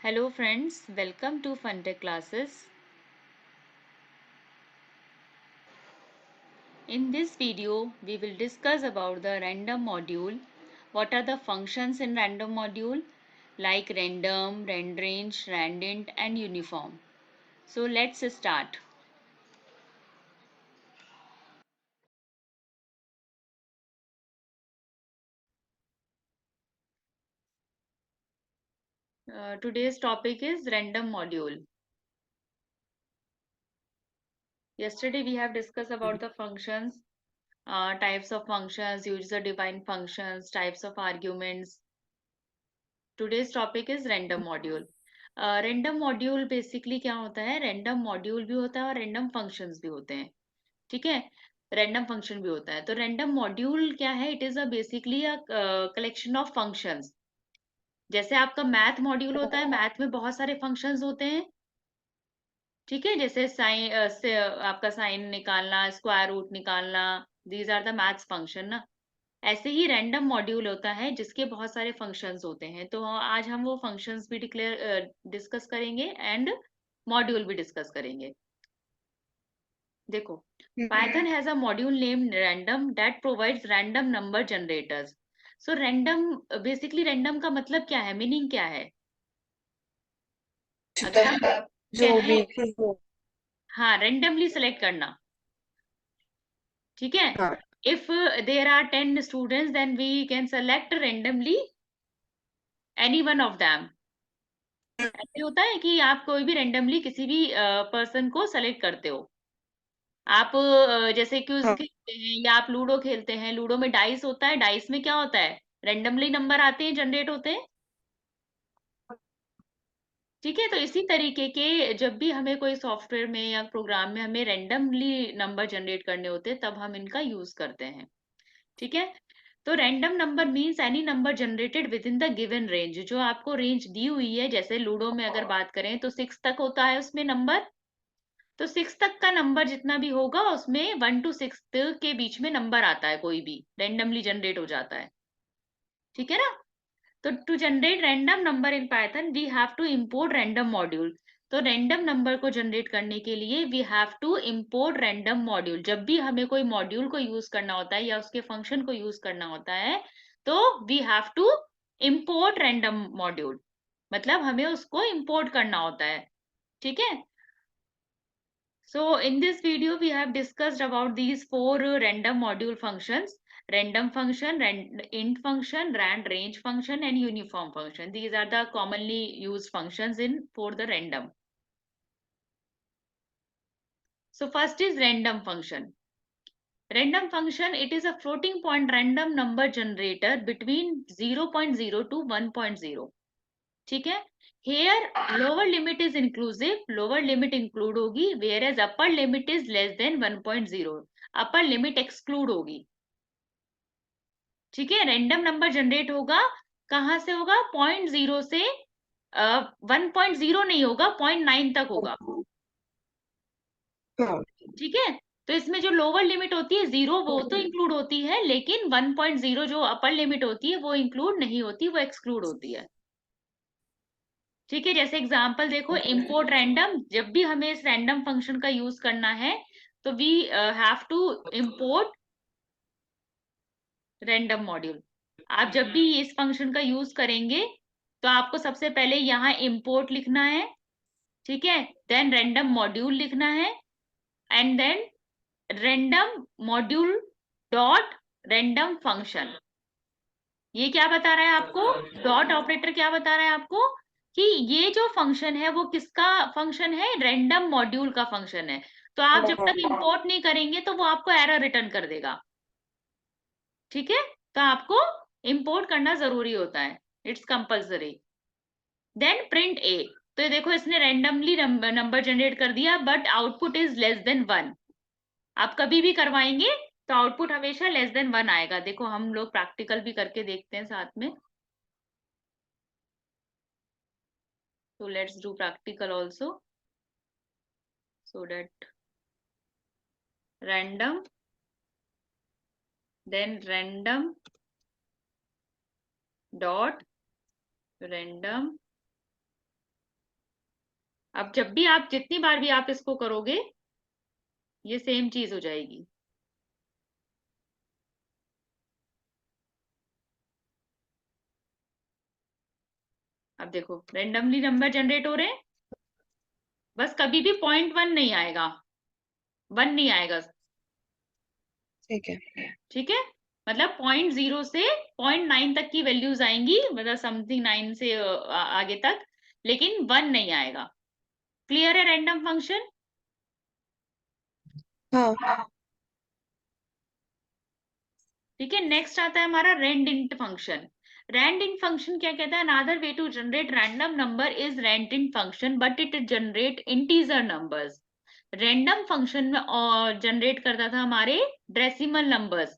Hello friends, welcome to Funtech classes. In this video, we will discuss about the random module. What are the functions in random module like random, randrange, randint and uniform. So let's start. Today's topic is random module. Yesterday we have discussed about the functions, types of functions, user-defined functions, types of arguments. Today's topic is random module. Random module basically क्या होता है, random module भी होता है और random functions भी होते हैं. ठीक है, रैंडम फंक्शन भी होता है. तो रैंडम मॉड्यूल क्या है, it is a basically a collection of functions. जैसे आपका मैथ मॉड्यूल होता है, मैथ में बहुत सारे फंक्शंस होते हैं. ठीक है, जैसे साइन से आपका साइन निकालना, स्क्वायर रूट निकालना, these are the maths function ना. ऐसे ही रैंडम मॉड्यूल होता है जिसके बहुत सारे फंक्शंस होते हैं. तो आज हम वो फंक्शंस भी डिस्कस करेंगे एंड मॉड्यूल भी डिस्कस करेंगे. देखो, Python has a module named random that provides random number generators. So random, basically random का मतलब क्या है, मीनिंग क्या है? अगर हम जो भी कहें, चीज हो। हाँ, रैंडमली सेलेक्ट करना. ठीक है, हाँ if there are 10 students then we can select randomly any one of them. ऐसे होता है कि आप कोई भी रैंडमली किसी भी पर्सन को सेलेक्ट करते हो. आप जैसे क्यूज हाँ खेलते हैं या आप लूडो खेलते हैं, लूडो में डाइस होता है, डाइस में क्या होता है, रैंडमली नंबर आते हैं, जनरेट होते हैं. ठीक है, तो इसी तरीके के जब भी हमें कोई सॉफ्टवेयर में या प्रोग्राम में हमें रैंडमली नंबर जनरेट करने होते हैं, तब हम इनका यूज करते हैं. ठीक है, तो random number means any number generated with in the given range. जो आपको रेंज दी हुई है, जैसे लूडो में अगर बात करें तो 6 तक होता है उसमें नंबर. तो 6 तक का नंबर जितना भी होगा उसमें 1 to 6 के बीच में नंबर आता है, कोई भी रैंडमली जनरेट हो जाता है. ठीक है ना. तो to generate random number in Python we have to import random module. तो रैंडम नंबर को जनरेट करने के लिए we have to import random module. जब भी हमें कोई मॉड्यूल को यूज करना होता है या उसके फंक्शन को यूज करना होता है, तो we have to import random module. मतलब हमें उसको इंपोर्ट करना होता है. ठीक है. So in this video, we have discussed about these four random module functions: random function, int function, rand range function, and uniform function. These are the commonly used functions in for the random. So first is random function. Random function, it is a floating point random number generator between 0.0 to 1.0. ठीक है. Here lower limit is inclusive, lower limit include होगी, whereas upper limit is less than 1.0. upper limit exclude होगी. ठीक है, random number generate होगा, कहाँ से होगा, 0.0 से 1.0 नहीं होगा, 0.9 तक होगा. हाँ ठीक है, तो इसमें जो लोअर लिमिट होती है 0 वो तो इंक्लूड होती है, लेकिन 1.0 जो अपर लिमिट होती है वो इंक्लूड नहीं होती, वो एक्सक्लूड होती है. ठीक है, जैसे एग्जांपल देखो, इंपोर्ट रैंडम. जब भी हमें इस रैंडम फंक्शन का यूज करना है तो we have to import random module. आप जब भी इस फंक्शन का यूज करेंगे तो आपको सबसे पहले यहाँ इंपोर्ट लिखना है. ठीक है, देन रैंडम मॉड्यूल लिखना है, and then random module dot random function. ये क्या बता रहा है आपको, डॉट ऑपरेटर क्या बता रहा है आपको, कि ये जो फंक्शन है वो किसका फंक्शन है, रैंडम मॉड्यूल का फंक्शन है. तो आप जब तक इंपोर्ट नहीं करेंगे तो वो आपको एरर रिटर्न कर देगा. ठीक है, तो आपको इंपोर्ट करना जरूरी होता है, इट्स कंपल्सरी. देन प्रिंट ए. तो ये देखो, इसने रैंडमली नंबर जनरेट कर दिया, but output is less than 1. आप कभी भी करवाएंगे तो आउटपुट हमेशा लेस देन 1 आएगा. देखो, हम लोग प्रैक्टिकल भी करके देखते हैं साथ में. So let's do practical also, so that random, then random dot random अब जब भी आप जितनी बार भी आप इसको करोगे ये सेम चीज हो जाएगी। अब देखो रेंडमली नंबर जनरेट हो रहे हैं, बस कभी भी 0.1 नहीं आएगा, 1 नहीं आएगा। ठीक है। ठीक है, मतलब 0.0 से 0.9 तक की वैल्यूज आएंगी, मतलब समथिंग 9 से आगे तक, लेकिन 1 नहीं आएगा। क्लियर है रैंडम फंक्शन? हाँ। ठीक है, नेक्स्ट आता है हमारा रेंडइंट फंक्शन। रेंडइंट फंक्शन क्या कहता है? Another way to generate random number is randint function but it generate integer numbers. Random function में जनरेट करता था हमारे डेसिमल नंबर्स,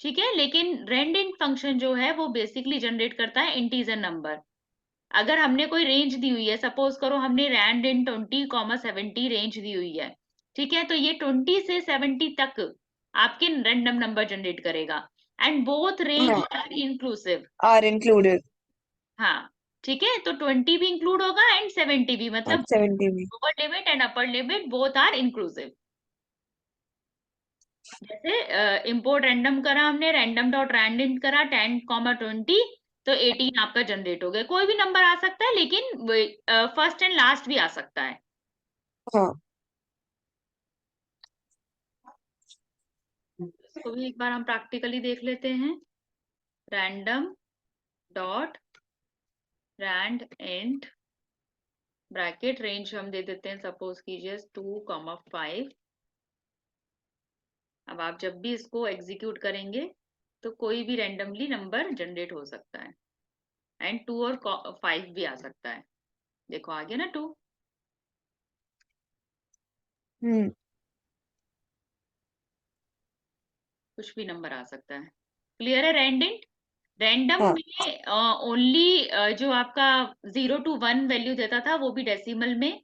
ठीक है, लेकिन रेंडइंट फंक्शन जो है वो बेसिकली जनरेट करता है इंटीजर नंबर। अगर हमने कोई रेंज दी हुई है, सपोज करो हमने रैंड इन 20,70 रेंज दी हुई है, ठीक है, तो ये 20 से 70 तक आपके रैंडम नंबर जनरेट करेगा, एंड बोथ रेंज हाँ। Are inclusive. Are included. हाँ, ठीक है, तो 20 भी इंक्लूड होगा एंड 70 भी, और मतलब 70 भी। Lower limit and upper limit both are inclusive. जैसे इंपोर्ट रैंडम करा हमने, रैंडम डॉट रैंड करा 10,20, तो 18 आपका जनरेट हो गया। कोई भी नंबर आ सकता है, लेकिन फर्स्ट एंड लास्ट भी आ सकता है। हाँ। इसको भी एक बार हम प्रैक्टिकली देख लेते हैं। Random dot rand int bracket range हम दे देते हैं, सपोज कीजिए 2,5। अब आप जब भी इसको एग्जीक्यूट करेंगे तो कोई भी रैंडमली नंबर जनरेट हो सकता है, एंड 2 और 5 भी आ सकता है। देखो आ गया ना 2, हम्म। कुछ भी नंबर आ सकता है। क्लियर है रैंडम? रैंडम हाँ। में ओनली जो आपका 0 to 1 वैल्यू देता था वो भी डेसिमल में,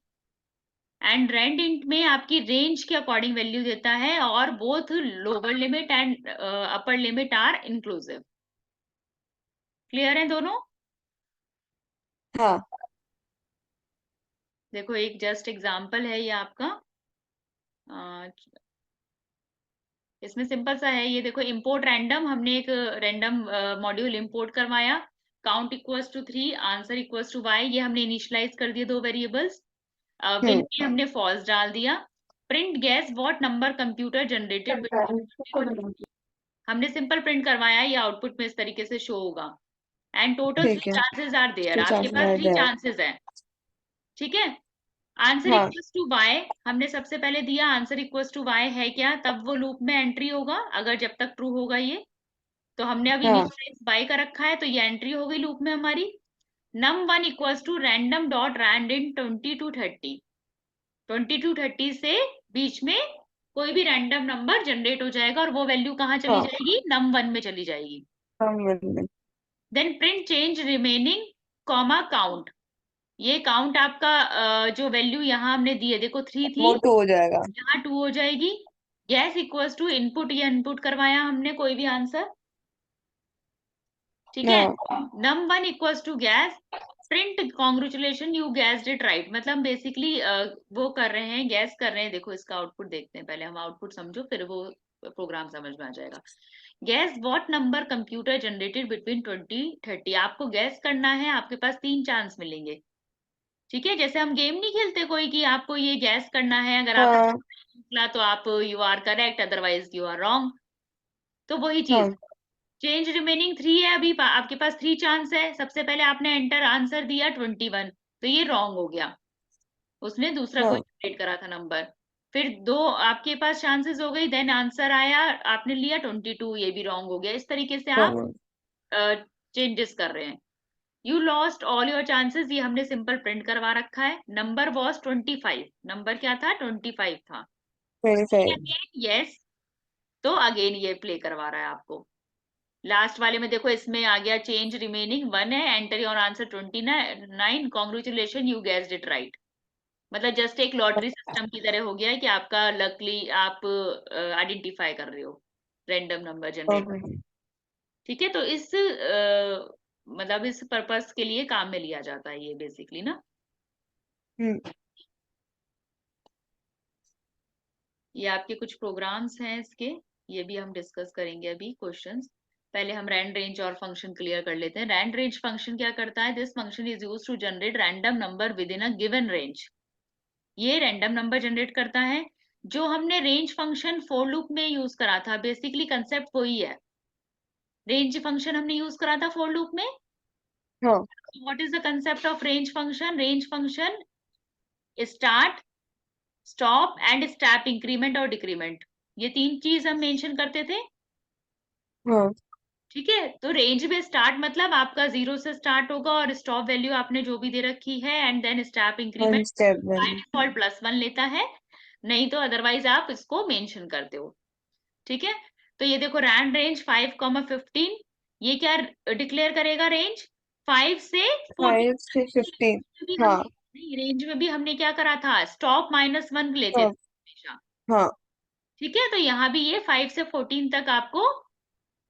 एंड रैंड इंट में आपकी रेंज के अकॉर्डिंग वैल्यू देता है, और both lower limit and upper limit are inclusive. Clear है दोनों? हाँ। देखो एक जस्ट एग्जांपल है ये आपका, अ, इसमें सिंपल सा है ये। देखो इंपोर्ट रैंडम, हमने एक रैंडम मॉड्यूल इंपोर्ट करवाया, count equals to 3, answer equals to y, ये हमने इनिशियलाइज कर दिए दो वेरिएबल्स। विल हम्म। में हमने फॉल्स डाल दिया। Print guess what number computer generated between, हमने सिंपल प्रिंट करवाया, ये आउटपुट में इस तरीके से शो होगा। एंड टोटल 3 ठीक है। चांसेस आर देयर, तो आपके chances pass are 3 there. Chances है। ठीक है, आंसर हाँ। इक्वल्स टू y हमने सबसे पहले दिया, आंसर इक्वल्स टू y है क्या, तब वो लूप में एंट्री होगा, अगर जब तक ट्रू होगा ये। तो हमने अब हाँ। इनिशियलाइज बाय का रखा है, तो ये एंट्री हो गई लूप में हमारी। num1 equals to random dot randint 20 to 30, 20 to 30 से बीच में कोई भी रैंडम नंबर जनरेट हो जाएगा, और वो वैल्यू कहाँ चली हाँ। जाएगी, num1 में चली जाएगी। हाँ। Then print change remaining comma count, ये काउंट आपका जो वैल्यू यहाँ हमने दी है, देखो 3 थी, वो 2 हो जाएगा। यहाँ 2 हो जाएगी। गैस इक्वल्स टू इनपुट, ये इनपुट करवाया हमने कोई भी आंसर, ठीक है। हाँ। num1 equals to guess print congratulation you guessed it right, मतलब बेसिकली वो कर रहे हैं, गैस कर रहे हैं। देखो इसका आउटपुट देखते हैं, पहले हम आउटपुट समझो फिर वो प्रोग्राम समझ में आ जाएगा। Gas what number computer generated between 20-30, आपको गैस करना है, आपके पास 3 चांस मिलेंगे। ठीक है, जैसे हम गेम नहीं खेलते कोई, कि आपको ये गैस करना है, अगर आपने हाँ। निकला तो आप you are correct, otherwise you are wrong. तो वही चीज, हाँ। चेंज रिमेनिंग 3 है, अभी आपके पास 3 चांस है। सबसे पहले आपने एंटर आंसर दिया 21, तो ये रॉन्ग हो गया, उसने दूसरा कोई हाँ। जनरेट करा था नंबर। फिर 2 आपके पास चांसेस हो गई, देन आंसर आया, आपने लिया 22, ये भी रॉन्ग हो गया। इस तरीके से आप हाँ। चेंजेस कर रहे हैं। You lost all your chances, ये हमने सिंपल प्रिंट करवा रखा है। नंबर वॉज 25, नंबर क्या था, 25 था। 25। यस, तो अगेन ये प्ले करवा रहा है आपको। लास्ट वाले में देखो, इसमें आ गया चेंज रिमेनिंग 1 है, enter your answer 29, congratulation you guessed it right. मतलब जस्ट एक लॉटरी सिस्टम की तरह हो गया है, कि आपका लकली आप आइडेंटिफाई कर रहे हो रैंडम नंबर जनरेट। ओके। ठीक है, तो इस मतलब इस पर्पस के लिए काम में लिया जाता है ये बेसिकली ना। हम्म। ये आपके कुछ प्रोग्राम्स हैं इसके, ये भी हम डिस्कस करेंगे अभी क्वेश्चंस। पहले हम रैंड रेंज और फंक्शन क्लियर कर लेते हैं। रैंड रेंज फंक्शन क्या करता है? This function is used to generate random number within a given range. ये रैंडम नंबर जनरेट करता है। जो हमने रेंज फंक्शन फॉर लूप में यूज करा था, बेसिकली कंसेप्ट वही है। रेंज फंक्शन हमने यूज करा था फॉर लूप में। हाँ what is the concept of range function? Range function start, stop and step increment और डिक्रीमेंट, ये तीन चीज हम मेंशन करते थे। हाँ। ठीक है, तो रेंज में स्टार्ट मतलब आपका 0 से स्टार्ट होगा और स्टॉप वैल्यू आपने जो भी दे रखी है, and then step one increment step by one. Default +1 लेता है, नहीं तो अदरवाइज आप इसको मेंशन करते हो। ठीक है, तो ये देखो रैंड रेंज 5,15, ये क्या डिक्लेयर करेगा? रेंज 5 से 14। 5 से 15। भी हाँ। हमने रेंज में भी हमने क्या करा था? स्टॉप -1 लेते थे तो हमेशा। हाँ ठीक है, तो यहाँ भी ये 5 से 14 तक आपको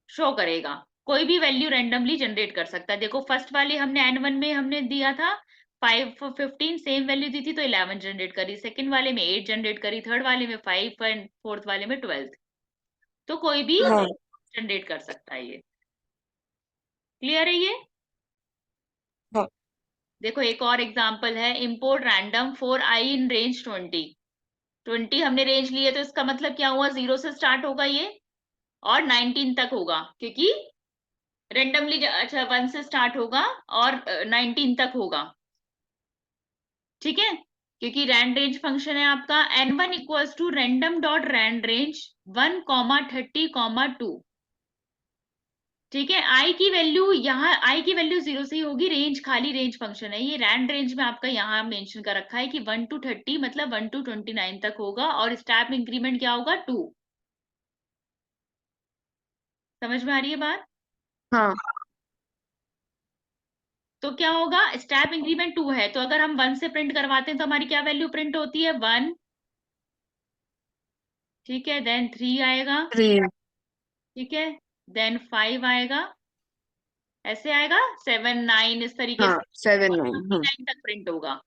शो करेगा। कोई भी वैल्यू रैंडमली जनरेट कर सकता है। देखो फर्स्ट वाली हमने N1 में हमने दिया था 5 15, सेम वैल्यू दी थी तो 11 जनरेट करी, सेकंड वाले में 8 जनरेट करी, थर्ड वाले में 5 एंड फोर्थ वाले में 12। तो कोई भी हाँ जनरेट कर सकता है ये। क्लियर है ये? हाँ। देखो एक और एग्जांपल है, import random for I in range 20 हमने रेंज लिए, तो इसका मतलब क्या हुआ? 0 से स्टार्ट होगा ये और 19 तक होगा, क्योंकि रेंडमली, अच्छा 1 से स्टार्ट होगा और 19 तक होगा। ठीक है, क्योंकि रैंड रेंज फंक्शन है आपका। n1 equals to random dot rand range 1,30,2। ठीक है, आई की वैल्यू, यहाँ आई की वैल्यू 0 से ही होगी, रेंज खाली रेंज फंक्शन है ये। रैंड रेंज में आपका यहाँ मेंशन कर रखा है कि 1 to 30 मतलब 1 to 29 तक होगा, और स्टेप इंक्रीमेंट क्या होगा? 2। समझ में आ रही है बात? हाँ तो क्या होगा? स्टेप इंक्रीमेंट 2 है, तो अगर हम 1 से प्रिंट करवाते हैं तो हमारी क्या वैल्यू प्रिंट होती है? 1। ठीक है, देन 3 आएगा। 3। ठीक है, देन 5 आएगा, ऐसे आएगा 7 9 इस तरीके हाँ से, 7 और 9। हाँ 29 तक प्रिंट होगा।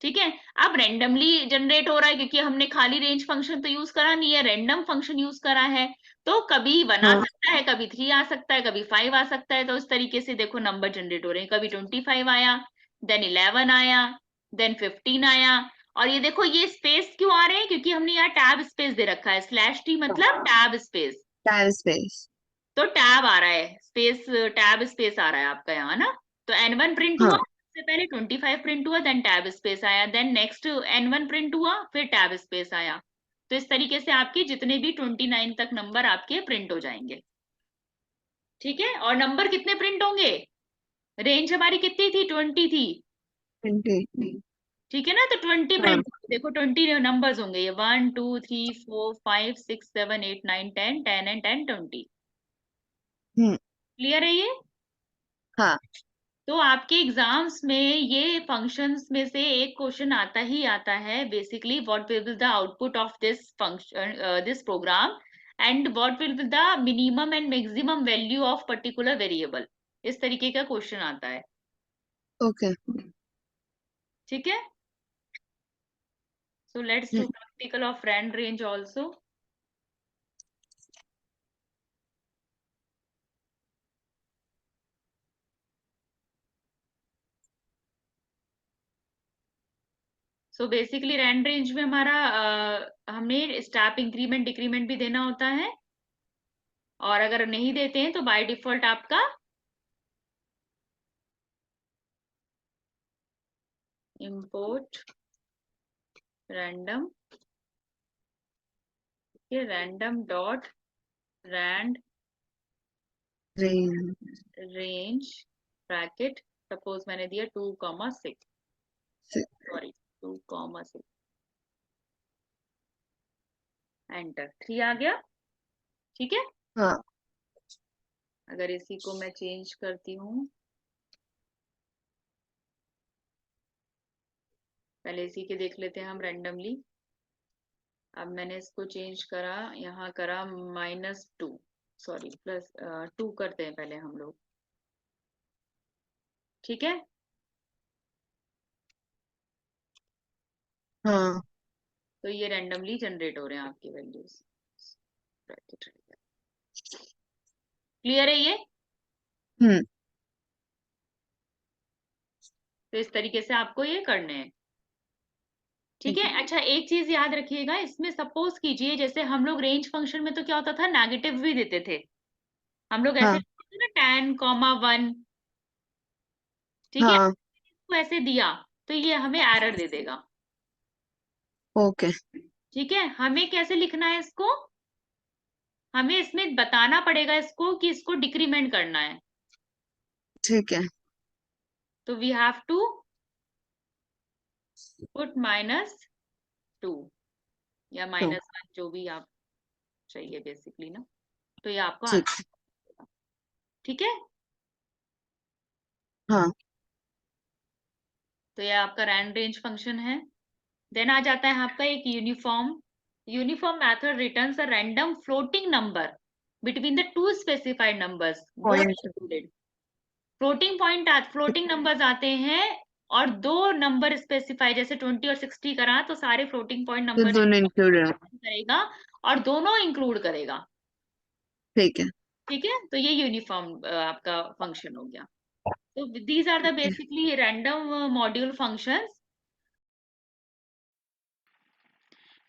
ठीक है, अब रेंडमली जनरेट हो रहा है क्योंकि हमने खाली रेंज फंक्शन तो यूज करा नहीं है, रैंडम फंक्शन यूज करा है। तो कभी 1 आ हाँ सकता है, कभी 3 आ सकता है, कभी 5 आ सकता है। तो इस तरीके से देखो नंबर जनरेट हो रहे हैं। कभी 25 आया, देन 11 आया, देन 15 आया। और ये देखो ये स्पेस क्यों आ रहे हैं? क्योंकि हमने यहाँ टैब स्पेस दे रखा है, /t मतलब टैब स्पेस। Time space. तो टैब आ रहा है, स्पेस, टैब स्पेस आ रहा है आपका यहाँ ना। तो N1 प्रिंट हुआ, हाँ सबसे पहले 25 प्रिंट हुआ, देन टैब स्पेस आया, देन नेक्स्ट N1 प्रिंट हुआ, फिर टैब स्पेस आया। तो इस तरीके से आपके जितने भी 29 तक नंबर आपके प्रिंट हो जाएंगे। ठीक है, और नंबर कितने प्रिंट होंगे? रेंज हमारी कितनी थी? 20 थी। 20। ठीक है ना, तो 20 हाँ प्रिंट, देखो 20 नंबर्स होंगे ये, 1 2 3 4 5 6 7 8 9 10, 10 एंड 10 20। हम्म। क्लियर है ये? हाँ। तो आपके एग्जाम्स में ये फंक्शंस में से एक क्वेश्चन आता ही आता है, basically what will be the output of this function, this program, and what will be the minimum and maximum value of particular variable. इस तरीके का क्वेश्चन आता है। ओके। ठीक है, so let's do practical of rand range also. So basically rand range में हमारा हमें स्टेप इंक्रीमेंट डिक्रीमेंट भी देना होता है, और अगर नहीं देते हैं तो बाय डिफॉल्ट आपका इंपोर्ट रैंडम, ये random dot rand range. Range bracket, suppose मैंने दिया 2,6, सॉरी 2,6, एंटर, 3 आ गया। ठीक है, हाँ अगर इसी को मैं चेंज करती हूँ, पहले इसी के देख लेते हैं हम रैंडमली। अब मैंने इसको चेंज करा, यहाँ करा -2, सॉरी +2 करते हैं पहले हम लोग। ठीक है, हाँ। तो ये रैंडमली जनरेट हो रहे हैं आपके वैल्यूज। क्लियर है ये? हम्म तो इस तरीके से आपको ये करने हैं। ठीक ठीक है। है। अच्छा, एक चीज याद रखिएगा, इसमें सपोज कीजिए जैसे हम लोग रेंज फंक्शन में तो क्या होता था, नेगेटिव भी देते थे हम लोग, ऐसे हाँ ना 10, 1। ठीक है, हाँ तो ऐसे दिया तो ये हमें एरर दे देगा। ओके ठीक है, हमें कैसे लिखना है इसको, हमें इसमें बताना पड़ेगा इसको कि इसको डिक्रीमेंट करना है। ठीक है। तो वी हैव टू पुट -2 या तो -1, जो भी आप चाहिए बेसिकली ना, तो ये आपको ठीक। आंसर। ठीक है, हाँ तो ये आपका रैंड रेंज फंक्शन है। देन आ जाता है आपका एक uniform method returns a random floating number between the two specified numbers both point. Included. Floating numbers आते हैं और दो नंबर स्पेसिफाई, जैसे 20 और 60 करा तो सारे फ्लोटिंग पॉइंट तो नंबर दोनों इंक्लूडेड। करेगा और दोनों इंक्लूड करेगा। ठीक है। ठीक है, तो ये यूनिफॉर्म आपका फंक्शन हो गया। So these are the ठीक है। basically random module functions.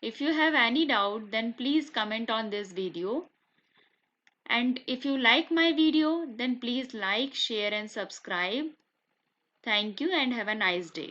If you have any doubt, then please comment on this video. And if you like my video, then please like, share and subscribe. Thank you and have a nice day.